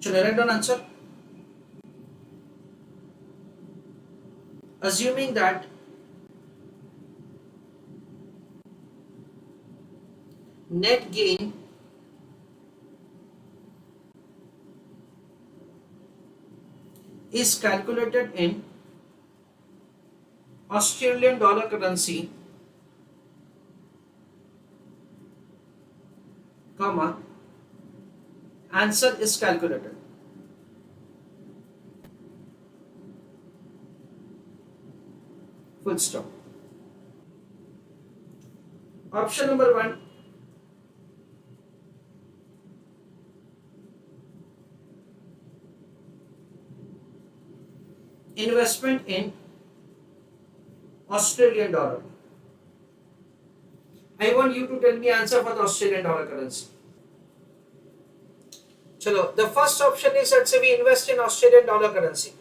Should I write down answer? Assuming that net gain is calculated in Australian dollar currency, comma, answer is calculated. Full stop. Option number 1, investment in Australian dollar. I want you to tell me answer for the Australian dollar currency. Chalo, the first option is, let's say we invest in Australian dollar currency.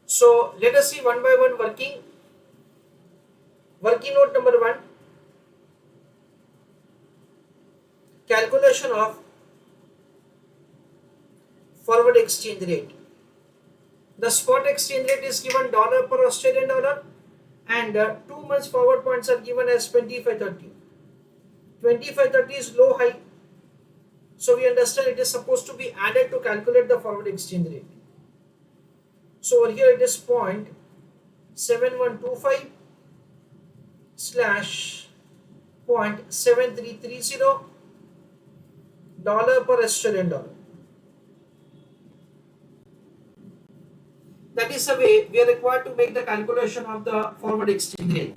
So let us see one by one working. Working note number 1, calculation of forward exchange rate. The spot exchange rate is given dollar per Australian dollar, and 2 months forward points are given as 25.30. 25.30 is low high, so we understand it is supposed to be added to calculate the forward exchange rate. So over here it is 0.7125 slash 0.7330 dollar per Australian dollar. That is the way we are required to make the calculation of the forward exchange rate.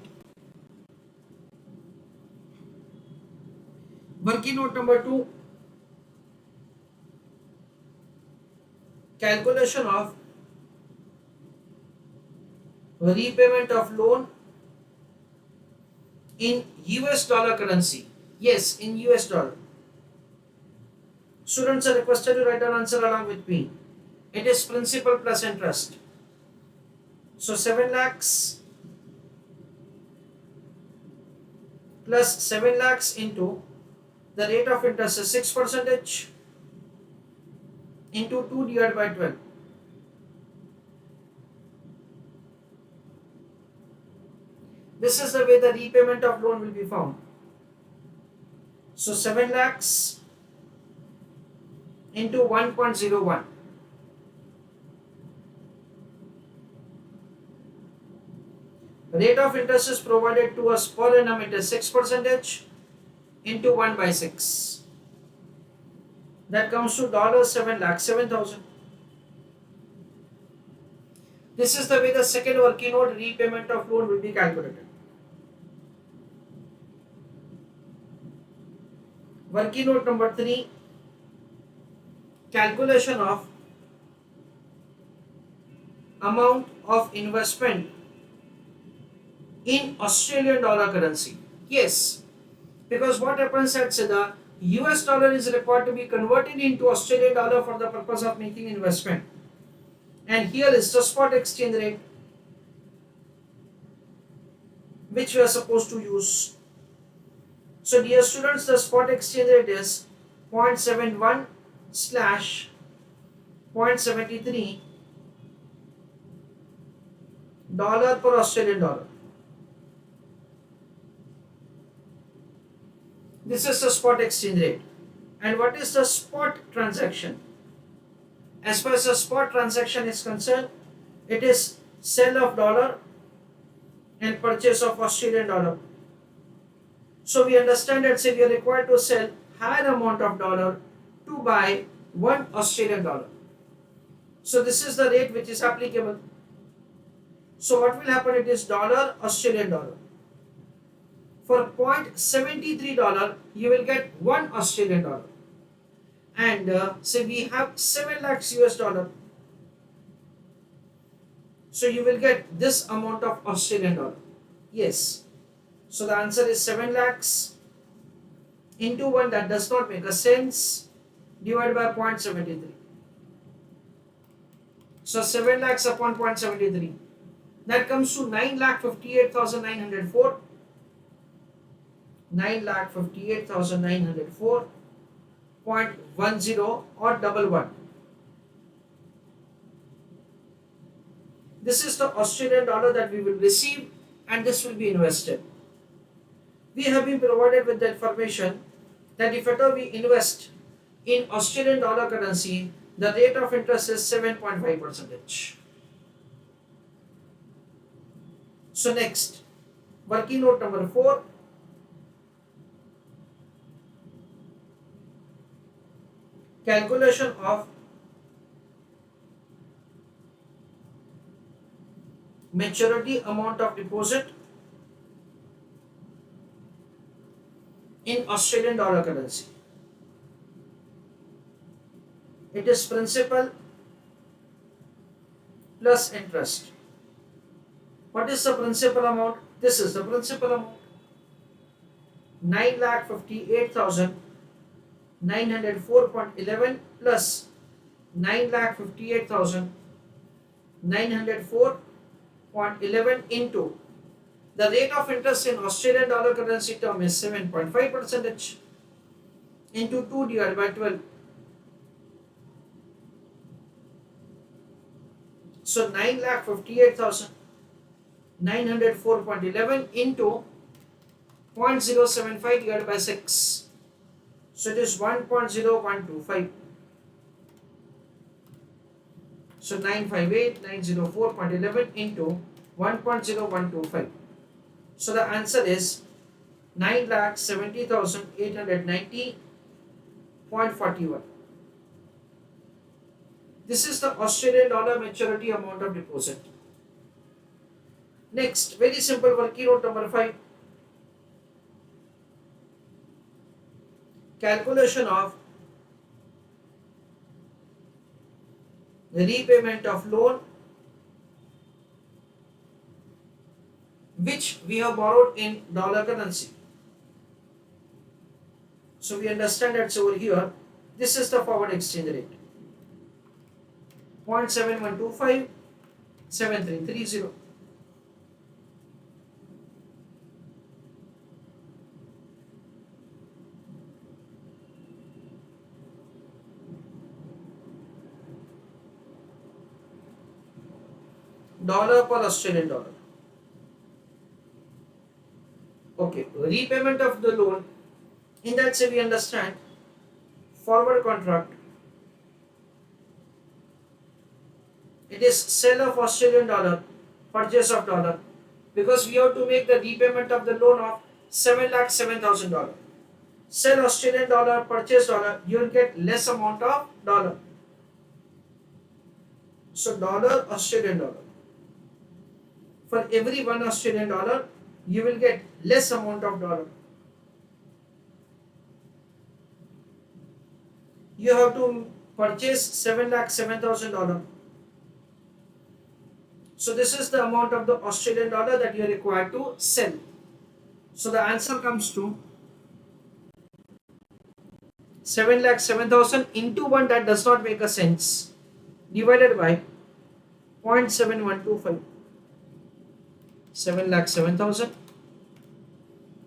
Working note number 2, calculation of repayment of loan in US dollar currency. Yes, in US dollar. Students are requested to write down answer along with me. It is principal plus interest. So 7 lakhs plus 7 lakhs into the rate of interest is 6% into 2 divided by 12. This is the way the repayment of loan will be found. So 7 lakhs into 1.01. Rate of interest is provided to us per annum, it is 6% into 1 by 6. That comes to $7 lakh, 7,000. This is the way the second working note, repayment of loan, will be calculated. Working note number 3, calculation of amount of investment in Australian dollar currency. Yes, because what happens at the US dollar is required to be converted into Australian dollar for the purpose of making investment. And here is the spot exchange rate which we are supposed to use. So dear students, the spot exchange rate is 0.71 slash 0.73 dollar per Australian dollar. This is the spot exchange rate. And what is the spot transaction? As far as the spot transaction is concerned, it is sell of dollar and purchase of Australian dollar. So we understand that, say we are required to sell higher amount of dollar to buy 1 Australian dollar. So this is the rate which is applicable. So what will happen? It is dollar Australian dollar. For 0.73 dollar, you will get 1 Australian dollar. And say we have 7 lakhs US dollar. So you will get this amount of Australian dollar. Yes. So the answer is 7 lakhs into 1, that does not make a sense, divided by 0.73. So 7 lakhs upon 0.73. That comes to 9,58,904. 9,58,904.10 or 11. This is the Australian dollar that we will receive, and this will be invested. We have been provided with the information that if at all we invest in Australian dollar currency, the rate of interest is 7.5%. So next, working note number 4, calculation of maturity amount of deposit in Australian dollar currency. It is principal plus interest. What is the principal amount? This is the principal amount. 9,58,904.11 plus 9,58,904.11 into the rate of interest in Australian dollar currency term is 7.5% into 2 divided by 12. So 9,58,904.11 into 0.075 divided by 6. So it is 1.0125. So 958,904.11 into 1.0125. So the answer is 9,70,890.41. This is the Australian dollar maturity amount of deposit. Next, very simple working note number 5. Calculation of the repayment of loan which we have borrowed in dollar currency. So we understand that's over here. This is the forward exchange rate. 0.7125, 7330. Dollar per Australian dollar. Okay, repayment of the loan. In that say we understand forward contract. It is sale of Australian dollar, purchase of dollar, because we have to make the repayment of the loan of $7,07,000. Sell Australian dollar, purchase dollar, you will get less amount of dollar. So dollar, Australian dollar. For every 1 Australian dollar, you will get less amount of dollar. You have to purchase $7,07,000. So this is the amount of the Australian dollar that you are required to sell. So the answer comes to 7,07,000 into 1, that does not make a sense, divided by 0.7125. 7,07,000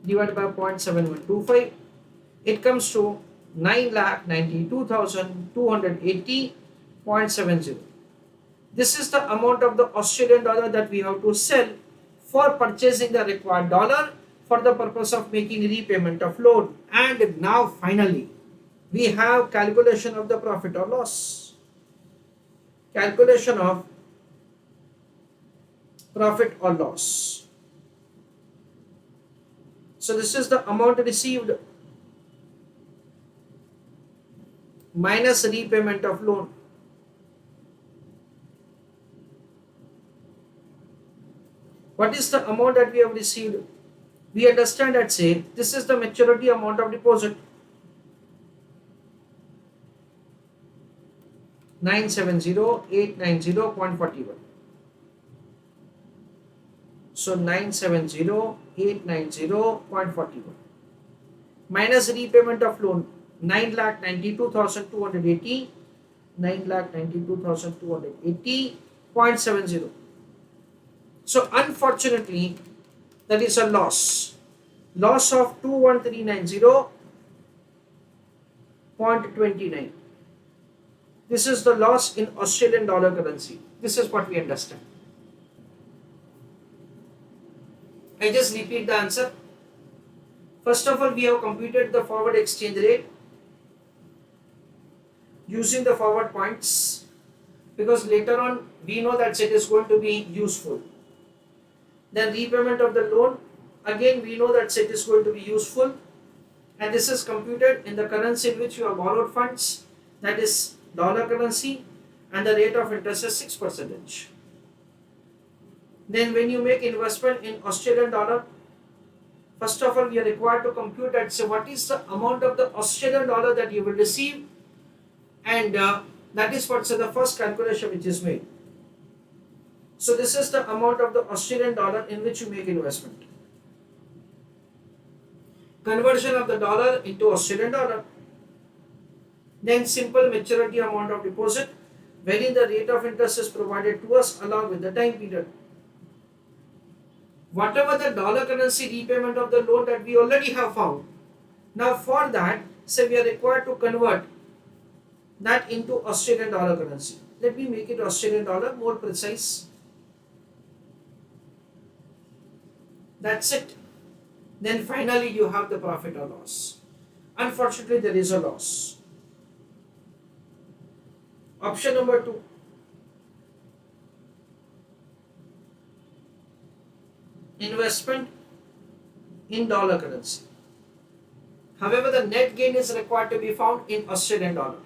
divided by 0.7125, it comes to 9,92,280.70. This is the amount of the Australian dollar that we have to sell for purchasing the required dollar for the purpose of making repayment of loan. And now finally, we have calculation of the profit or loss. Calculation of profit or loss. So this is the amount received minus repayment of loan. What is the amount that we have received? We understand that say this is the maturity amount of deposit. 970,890.41. So 970,890.41 minus repayment of loan 9,92,280, 9,92,280.70. So unfortunately, that is a loss. Loss of 21390.29. This is the loss in Australian dollar currency. This is what we understand. I just repeat the answer. First of all, we have computed the forward exchange rate using the forward points, because later on we know that it is going to be useful. Then repayment of the loan, again we know that it is going to be useful, and this is computed in the currency in which you have borrowed funds, that is dollar currency, and the rate of interest is 6%. Then when you make investment in Australian dollar, first of all we are required to compute that, so what is the amount of the Australian dollar that you will receive, and that is what's the first calculation which is made. So this is the amount of the Australian dollar in which you make investment. Conversion of the dollar into Australian dollar. Then simple maturity amount of deposit, wherein the rate of interest is provided to us along with the time period. Whatever the dollar currency repayment of the loan that we already have found. Now for that, say we are required to convert that into Australian dollar currency. Let me make it Australian dollar more precise. That's it. Then finally you have the profit or loss. Unfortunately, there is a loss. Option number 2. Investment in dollar currency. However, the net gain is required to be found in Australian dollar.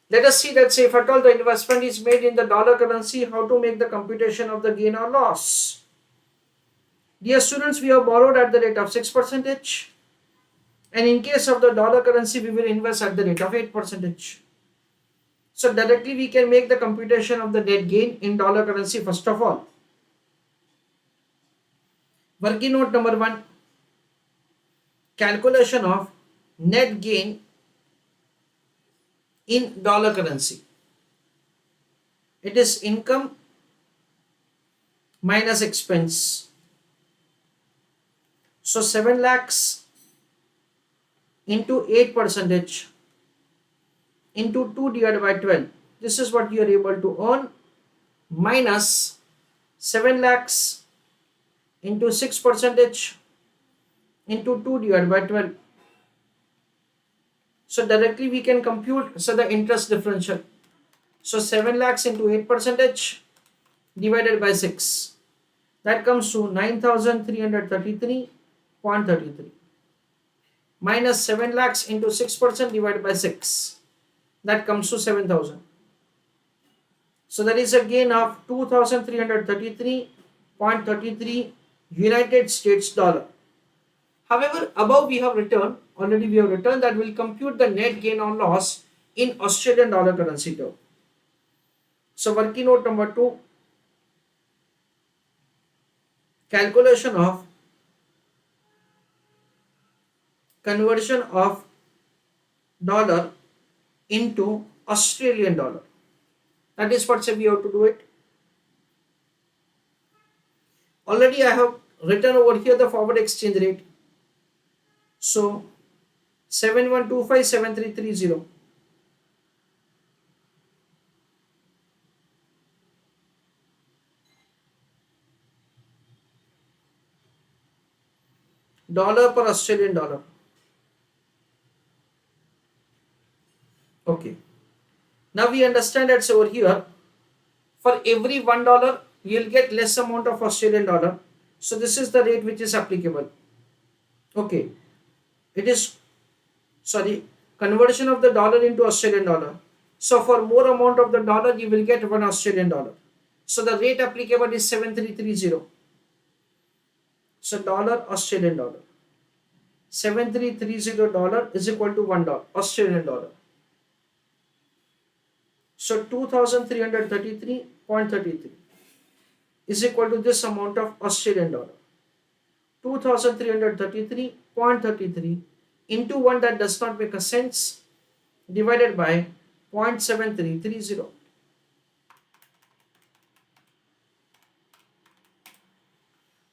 Let us see that, say if at all the investment is made in the dollar currency, how to make the computation of the gain or loss. Dear students, we have borrowed at the rate of 6%, and in case of the dollar currency we will invest at the rate of 8%. So directly we can make the computation of the net gain in dollar currency first of all. Working note number 1, calculation of net gain in dollar currency. It is income minus expense. So 7 lakhs into 8% into 2 divided by 12. This is what you are able to earn, minus 7 lakhs into 6% into 2 divided by 12. So directly we can compute the interest differential. So 7 lakhs into 8% divided by 6. That comes to 9,333.33. Minus 7 lakhs into 6% divided by 6. That comes to 7,000. So that is a gain of 2,333.33 United States dollar. However, above we have written that will compute the net gain or loss in Australian dollar currency term. So working note number 2, calculation of conversion of dollar into Australian dollar. That is what we have to do it. Already I have written over here the forward exchange rate. So 71257330. Dollar per Australian dollar. Okay. Now we understand that over here, for every $1 you will get less amount of Australian dollar. So this is the rate which is applicable. Okay. It is, conversion of the dollar into Australian dollar. So for more amount of the dollar you will get 1 Australian dollar. So the rate applicable is 7330. So dollar Australian dollar. 7330 dollar is equal to $1 Australian dollar. So 2333.33 is equal to this amount of Australian dollar. 2333.33 into 1, that does not make a sense, divided by 0.7330.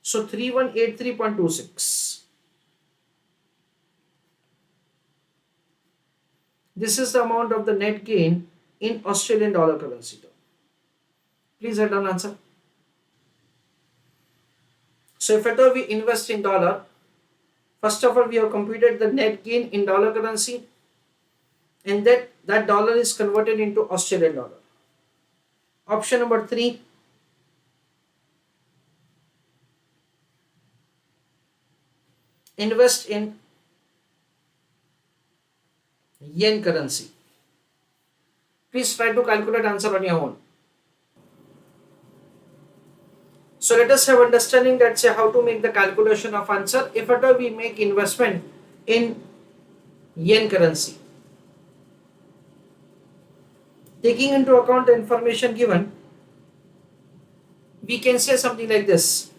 So 3183.26. This is the amount of the net gain in Australian dollar currency. Please write down answer. So if at all we invest in dollar, first of all we have computed the net gain in dollar currency, and that dollar is converted into Australian dollar. Option number 3, invest in yen currency. Please try to calculate answer on your own. So let us have understanding that say how to make the calculation of answer if at all we make investment in yen currency. Taking into account the information given, we can say something like this.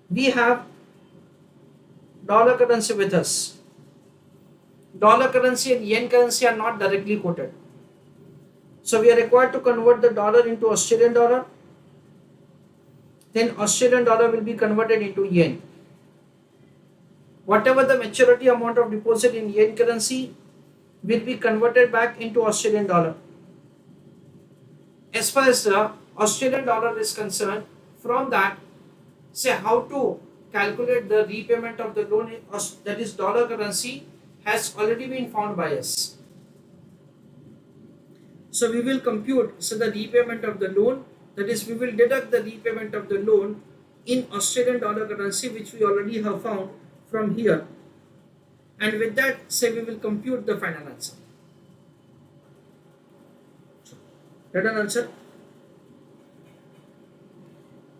We have dollar currency with us. Dollar currency and yen currency are not directly quoted. So we are required to convert the dollar into Australian dollar. Then Australian dollar will be converted into yen. Whatever the maturity amount of deposit in yen currency will be converted back into Australian dollar. As far as the Australian dollar is concerned, from that, say how to calculate the repayment of the loan, that is dollar currency, has already been found by us. So we will compute the repayment of the loan, that is we will deduct the repayment of the loan in Australian dollar currency, which we already have found from here, and with that say we will compute the final answer. Write an answer.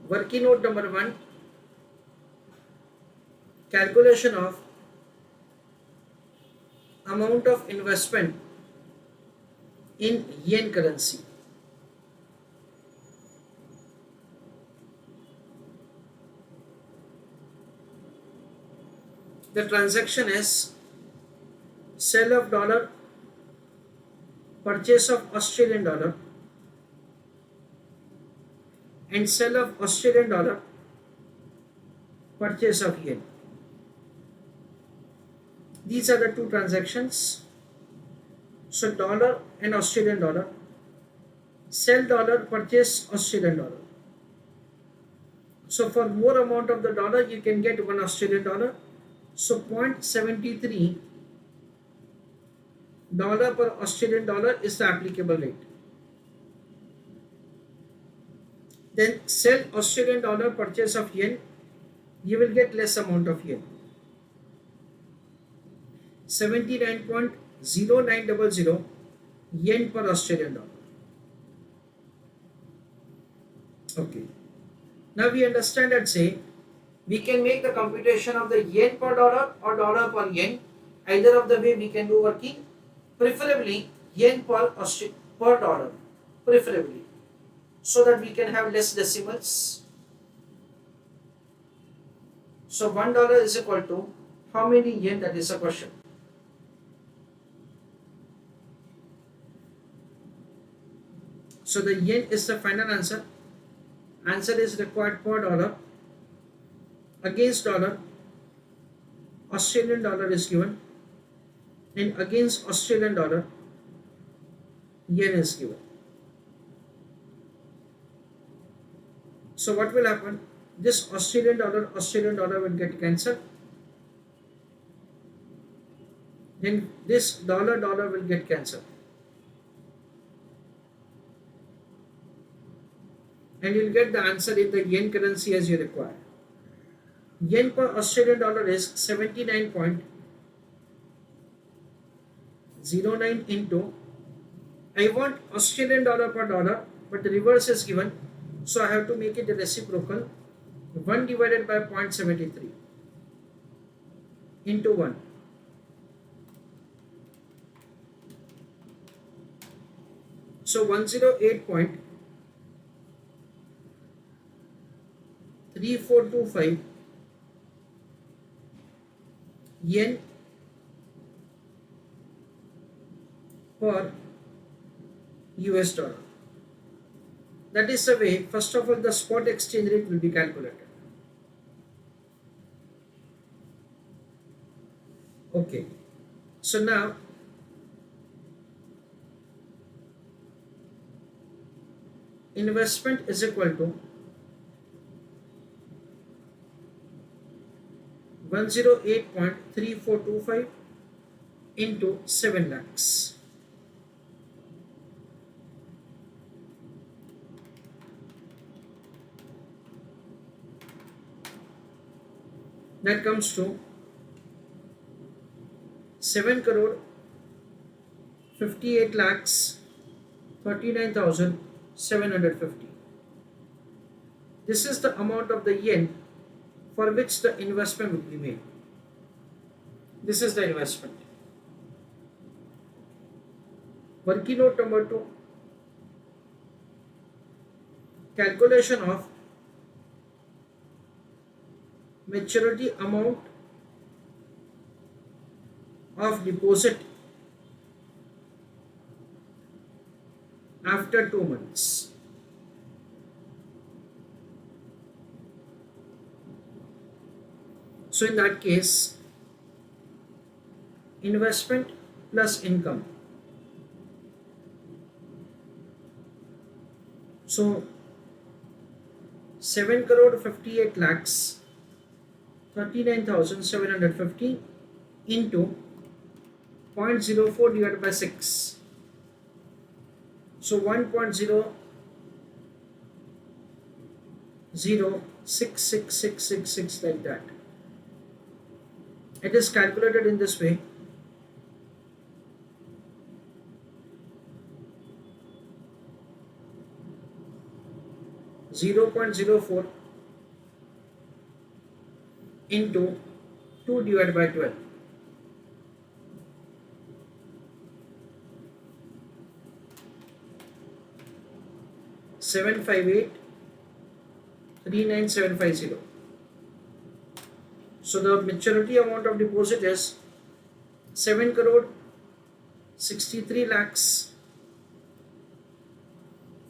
Working note number 1, calculation of amount of investment in yen currency. The transaction is sale of dollar, purchase of Australian dollar, and sale of Australian dollar, purchase of yen. These are the two transactions. So dollar and Australian dollar, sell dollar, purchase Australian dollar. So for more amount of the dollar you can get 1 Australian dollar. So 0.73 dollar per Australian dollar is the applicable rate. Then sell Australian dollar, purchase of yen, you will get less amount of yen. 79.0900 yen per Australian dollar. Okay. Now we understand that say we can make the computation of the yen per dollar or dollar per yen. Either of the way we can do working. Preferably yen per dollar. Preferably. So that we can have less decimals. So $1 is equal to how many yen? That is a question. So the yen is the final answer. Answer is required per dollar. Against dollar, Australian dollar is given, and against Australian dollar, yen is given. So what will happen? This Australian dollar will get cancelled. Then this dollar will get cancelled. And you'll get the answer in the yen currency as you require. Yen per Australian dollar is 79.09 into, I want Australian dollar per dollar, but the reverse is given, so I have to make it a reciprocal. 1 divided by 0.73 into 1. So 108.3425 yen per US dollar. That is the way, first of all, the spot exchange rate will be calculated. Okay. So now, investment is equal to 108.3425 into 7 lakhs. That comes to 7 crore 58 lakhs 39,750. This is the amount of the yen for which the investment will be made. This is the investment. Working note number 2, calculation of maturity amount of deposit after 2 months. So in that case, investment plus income. So 7 crore 58 lakhs 39,750 into 0.04 divided by 6. So 1.0066666 like that. It is calculated in this way. Zero 0.04 into 2 divided by 12. Seven five eight 39750. So the maturity amount of deposit is 7 crore 63 lakhs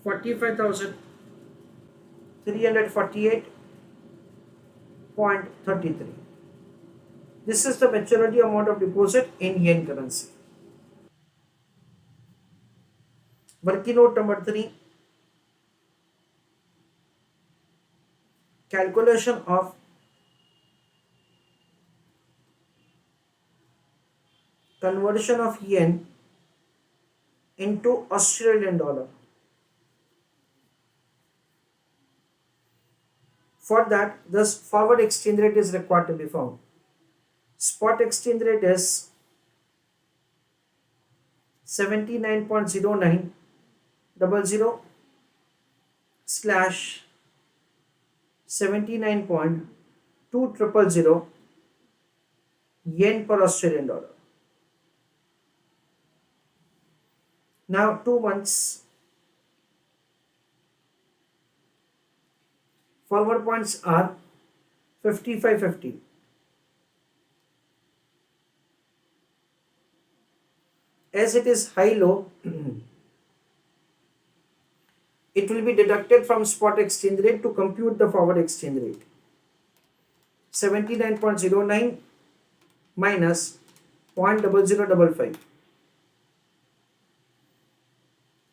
45,348.33. This is the maturity amount of deposit in yen currency. Working note number 3, calculation of conversion of yen into Australian dollar. For that, this forward exchange rate is required to be found. Spot exchange rate is 79.0900 slash 79.2000 yen per Australian dollar. Now 2 months forward points are 55.50. As it is high low, it will be deducted from spot exchange rate to compute the forward exchange rate. 79.09 minus 0.0055.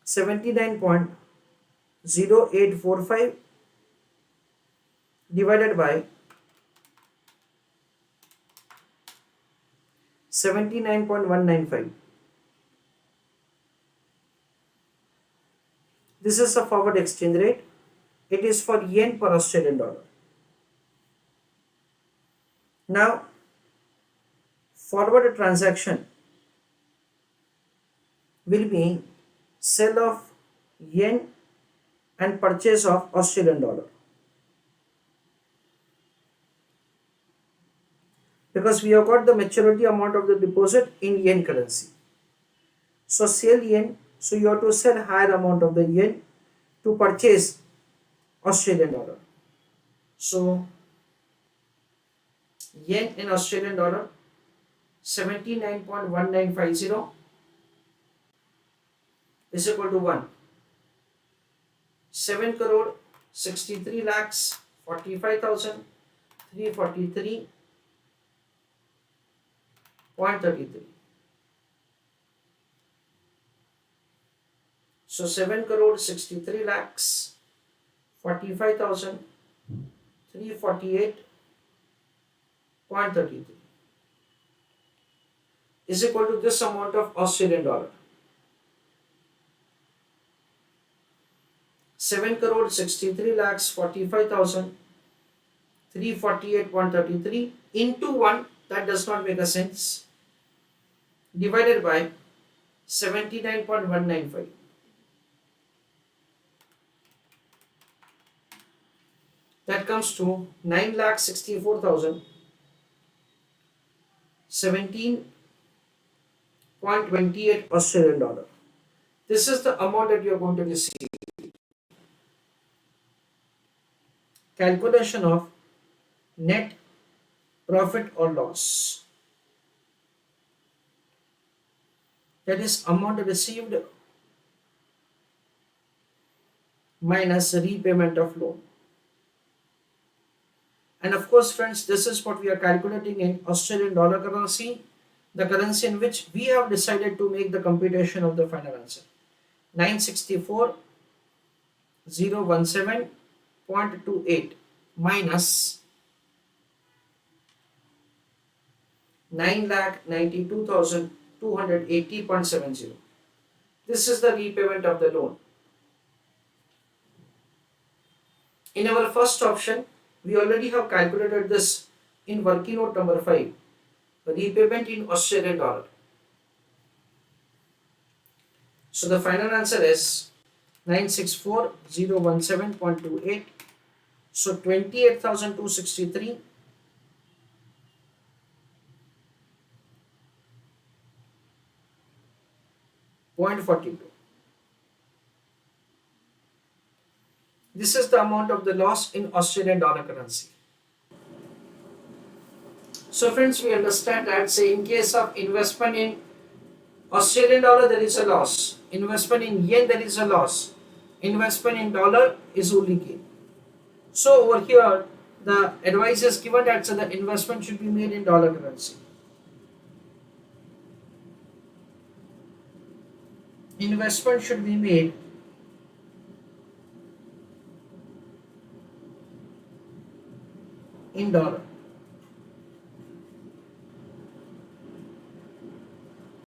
79.0845 divided by 79.195. This is the forward exchange rate. It is for yen per Australian dollar. Now, forward transaction will be sell of yen and purchase of Australian dollar. Because we have got the maturity amount of the deposit in yen currency. So sell yen, so you have to sell higher amount of the yen to purchase Australian dollar. So yen in Australian dollar 79.1950 is equal to 1. 7 crore 63 lakhs 45,343.33. So 7 crore 63 lakhs 45,348 0.33 is equal to this amount of Australian dollar. 7,63,45,348.33 into 1, that does not make a sense, divided by 79.195. That comes to 9,64,017.28 Australian dollar. This is the amount that you are going to receive. Calculation of net profit or loss. That is amount received minus repayment of loan. And of course, friends, this is what we are calculating in Australian dollar currency, the currency in which we have decided to make the computation of the final answer. 964,017.28 minus 9,92,280.70. This is the repayment of the loan. In our first option, we already have calculated this in working note number 5, repayment in Australian dollar. So the final answer is 964,017.28. So 28,263.42. This is the amount of the loss in Australian dollar currency. So friends, we understand that, say, in case of investment in Australian dollar, there is a loss. Investment in yen, there is a loss. Investment in dollar is only gain. So over here, the advice is given that so the investment should be made in dollar currency. Investment should be made in dollar.